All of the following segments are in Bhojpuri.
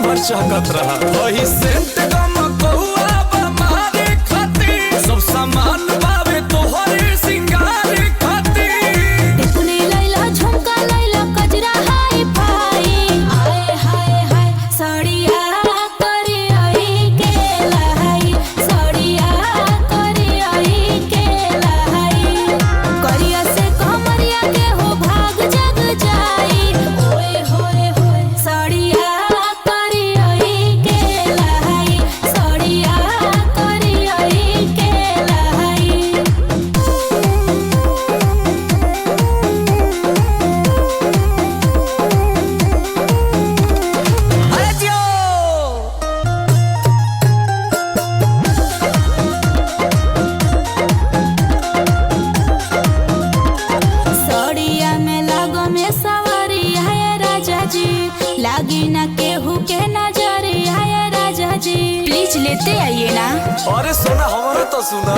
जीवन भर चहकत रहा। वही सेंट गम कहुआ बमारे खातिर, सब सामान बावे तोहरे सिंगार खातिर। टिकुली लैला झुमका लैला कजरा हाय फाई, आए हाय हाय साड़िया करे आई के लहाई, साड़िया करे आई के लहाई। करिया से कमरिया के हो भाग जग जाई, ओए होए होए साड़िया करे आई के लहाई, साड़िया करे आई के लहाई। अरे जियो साड़िया में लागो में सवारिया है राजा जी, लागी ना केहू के नजरिया है राजा जी, प्लीज लेते आइए ना। अरे सोना हमारा तो सुना,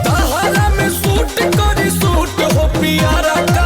तहरा में सूट करी सूट हो पियारा का